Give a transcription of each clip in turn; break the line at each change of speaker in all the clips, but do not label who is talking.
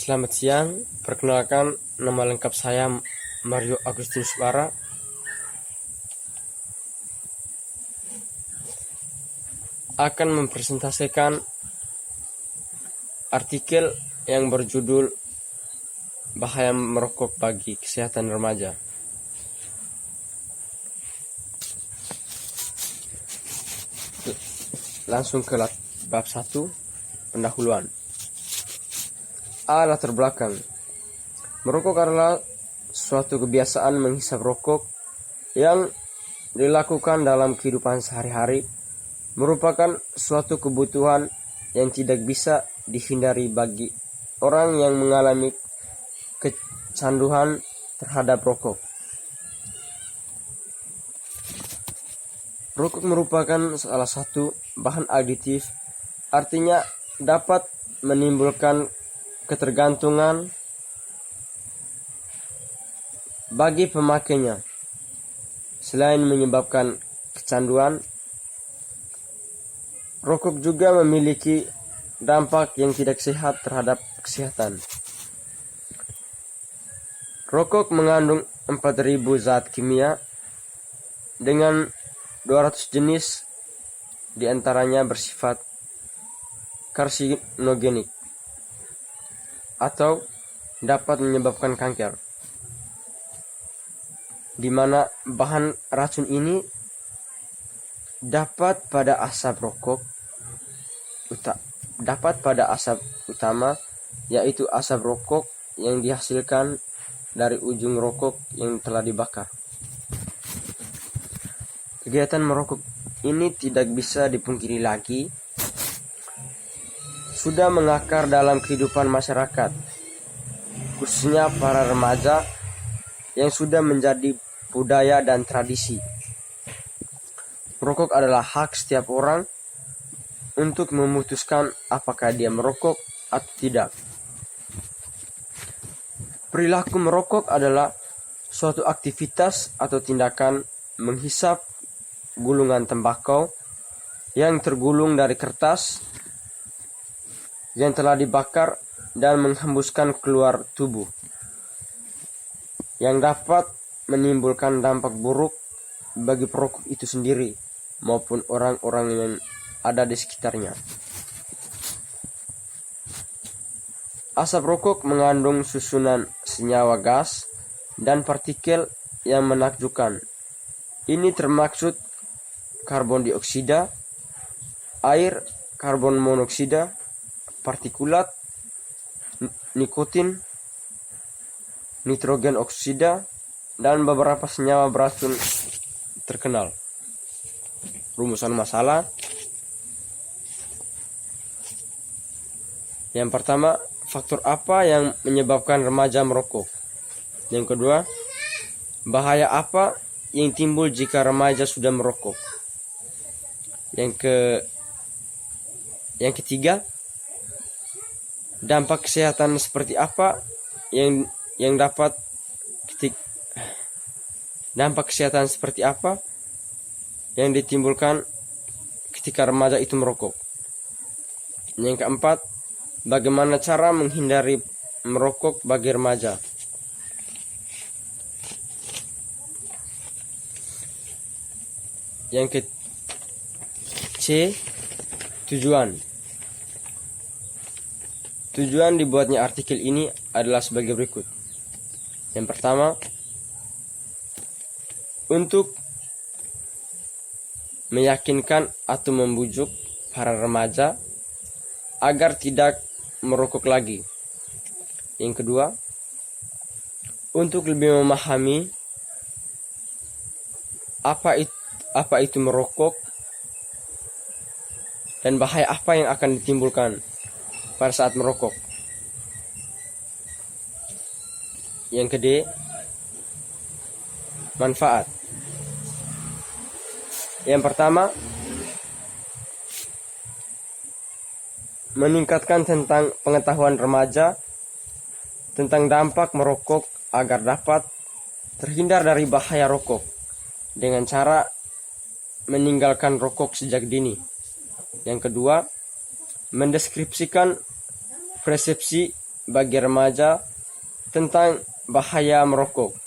Selamat siang, perkenalkan nama lengkap saya Mario Agustinus Bara. Akan mempresentasikan artikel yang berjudul Bahaya Merokok bagi Kesehatan Remaja. Langsung ke bab 1, pendahuluan. Latar belakang. Merokok adalah suatu kebiasaan menghisap rokok yang dilakukan dalam kehidupan sehari-hari, merupakan suatu kebutuhan yang tidak bisa dihindari bagi orang yang mengalami kecanduan terhadap rokok. Rokok merupakan salah satu bahan aditif, artinya dapat menimbulkan ketergantungan bagi pemakainya. Selain menyebabkan kecanduan, rokok juga memiliki dampak yang tidak sehat terhadap kesehatan. Rokok mengandung 4.000 zat kimia dengan 200 jenis, diantaranya bersifat karsinogenik atau dapat menyebabkan kanker, di mana bahan racun ini dapat pada asap utama, yaitu asap rokok yang dihasilkan dari ujung rokok yang telah dibakar. Kegiatan merokok ini tidak bisa dipungkiri lagi, sudah mengakar dalam kehidupan masyarakat, khususnya para remaja, yang sudah menjadi budaya dan tradisi. Merokok adalah hak setiap orang untuk memutuskan apakah dia merokok atau tidak. Perilaku merokok adalah suatu aktivitas atau tindakan menghisap gulungan tembakau yang tergulung dari kertas yang telah dibakar dan menghembuskan keluar tubuh, yang dapat menimbulkan dampak buruk bagi perokok itu sendiri maupun orang-orang yang ada di sekitarnya. Asap rokok mengandung susunan senyawa gas dan partikel yang menakjubkan. Ini termaksud karbon dioksida, air, karbon monoksida, partikulat, nikotin, nitrogen oksida, dan beberapa senyawa beracun terkenal. Rumusan masalah. Yang pertama, faktor apa yang menyebabkan remaja merokok? Yang kedua, bahaya apa yang timbul jika remaja sudah merokok? Yang ketiga, dampak kesehatan seperti apa yang ditimbulkan ketika remaja itu merokok. Yang keempat, bagaimana cara menghindari merokok bagi remaja? Yang C, tujuan. Tujuan dibuatnya artikel ini adalah sebagai berikut. Yang pertama, untuk meyakinkan atau membujuk para remaja agar tidak merokok lagi. Yang kedua, untuk lebih memahami apa itu merokok dan bahaya apa yang akan ditimbulkan pada saat merokok. Yang kedua, manfaat. Yang pertama, meningkatkan tentang pengetahuan remaja tentang dampak merokok agar dapat terhindar dari bahaya rokok dengan cara meninggalkan rokok sejak dini. Yang kedua, mendeskripsikan persepsi bagi remaja tentang bahaya merokok.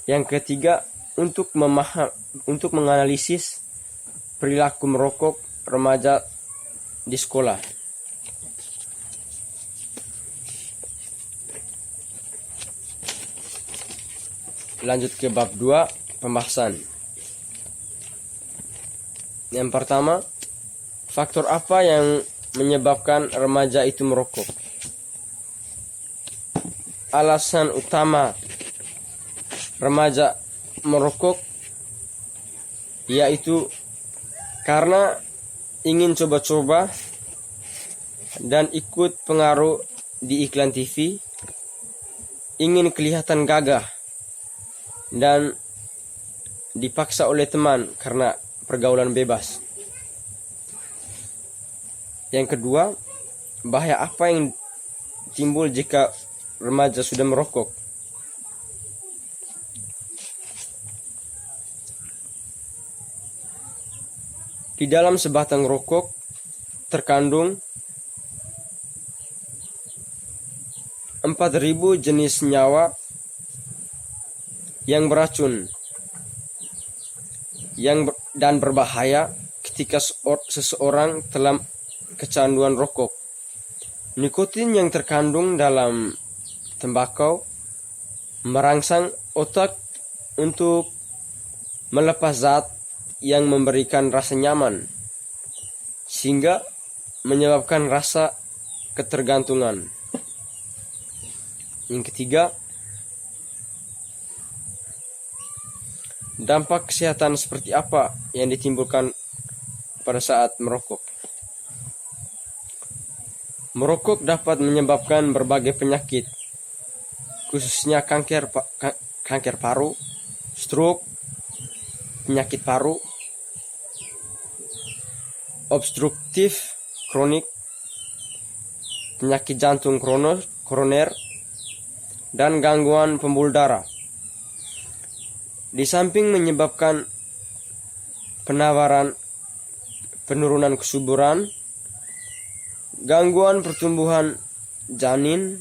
Yang ketiga, untuk menganalisis perilaku merokok remaja di sekolah. Lanjut ke bab 2, pembahasan. Yang pertama, faktor apa yang menyebabkan remaja itu merokok? Alasan utama remaja merokok yaitu karena ingin coba-coba dan ikut pengaruh di iklan TV, ingin kelihatan gagah, dan dipaksa oleh teman karena pergaulan bebas. Yang kedua, bahaya apa yang timbul jika remaja sudah merokok? Di dalam sebatang rokok terkandung 4.000 jenis senyawa yang beracun dan berbahaya ketika seseorang telah kecanduan rokok. Nikotin yang terkandung dalam tembakau merangsang otak untuk melepas zat yang memberikan rasa nyaman, sehingga menyebabkan rasa ketergantungan. Yang ketiga, dampak kesehatan seperti apa yang ditimbulkan pada saat merokok? Merokok dapat menyebabkan berbagai penyakit, khususnya kanker paru, stroke, penyakit paru, obstruktif kronik, penyakit jantung koroner, dan gangguan pembuluh darah. Di samping menyebabkan penurunan kesuburan, gangguan pertumbuhan janin,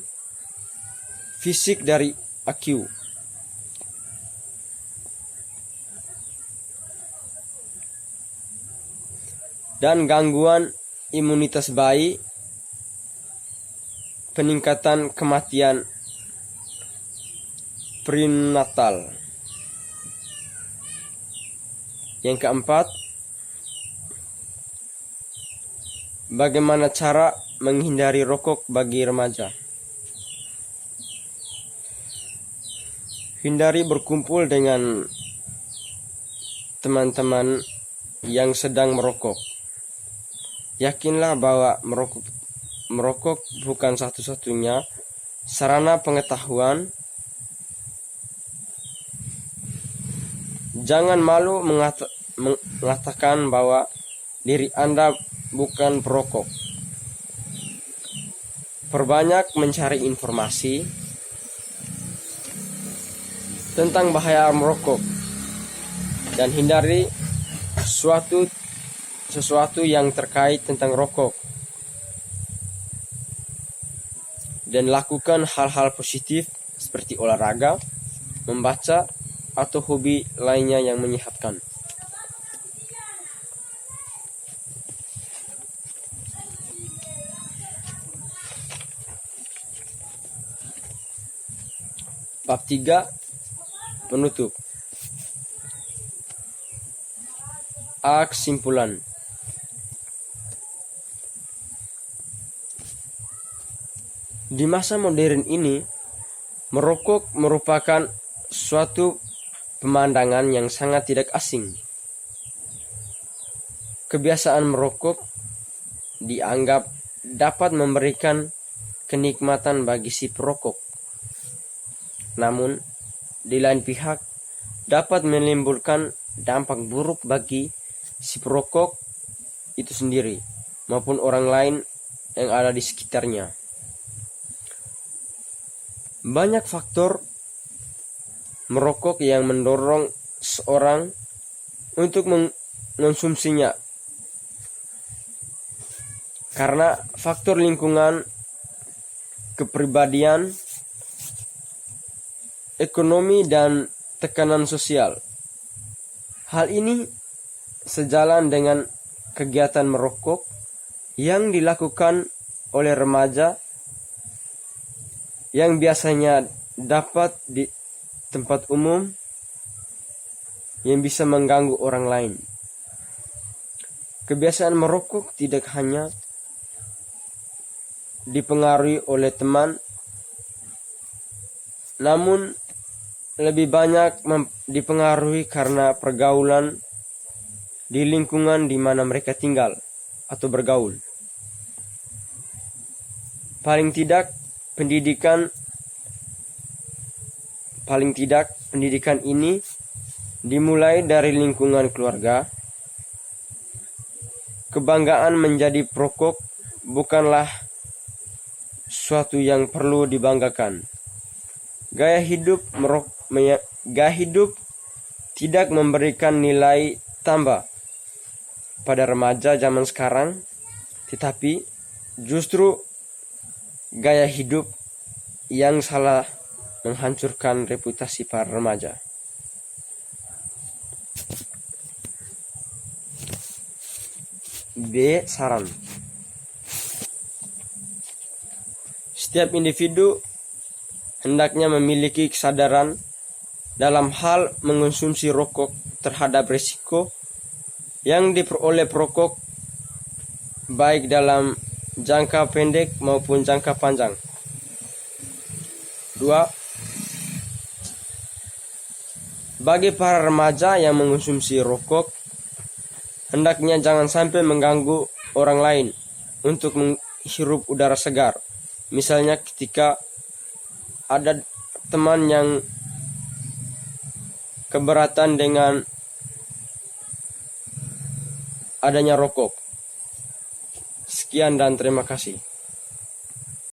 fisik dari IQ, dan gangguan imunitas bayi, peningkatan kematian prenatal. Yang keempat, bagaimana cara menghindari rokok bagi remaja? Hindari berkumpul dengan teman-teman yang sedang merokok. Yakinlah bahwa merokok bukan satu-satunya sarana pengetahuan. Jangan malu mengatakan bahwa diri Anda bukan perokok. Perbanyak mencari informasi tentang bahaya merokok dan hindari sesuatu yang terkait tentang rokok, dan lakukan hal-hal positif seperti olahraga, membaca, atau hobi lainnya yang menyehatkan. Bab 3, penutup. Kesimpulan. Di masa modern ini, merokok merupakan suatu pemandangan yang sangat tidak asing. Kebiasaan merokok dianggap dapat memberikan kenikmatan bagi si perokok. Namun, di lain pihak, dapat menimbulkan dampak buruk bagi si perokok itu sendiri maupun orang lain yang ada di sekitarnya. Banyak faktor merokok yang mendorong seorang untuk mengonsumsinya. karena faktor lingkungan, kepribadian, ekonomi, dan tekanan sosial. Hal ini sejalan dengan kegiatan merokok yang dilakukan oleh remaja yang biasanya dapat di tempat umum yang bisa mengganggu orang lain. Kebiasaan merokok tidak hanya dipengaruhi oleh teman, namun lebih banyak dipengaruhi karena pergaulan di lingkungan di mana mereka tinggal atau bergaul. Paling tidak pendidikan ini dimulai dari lingkungan keluarga. Kebanggaan menjadi perokok bukanlah suatu yang perlu dibanggakan. Gaya hidup tidak memberikan nilai tambah pada remaja zaman sekarang, tetapi justru gaya hidup yang salah menghancurkan reputasi para remaja. B. Saran. Setiap individu hendaknya memiliki kesadaran dalam hal mengonsumsi rokok terhadap risiko yang diperoleh perokok, baik dalam jangka pendek maupun jangka panjang. 2. Bagi para remaja yang mengonsumsi rokok, hendaknya jangan sampai mengganggu orang lain untuk menghirup udara segar. Misalnya ketika ada teman yang keberatan dengan adanya rokok. Sekian dan terima kasih.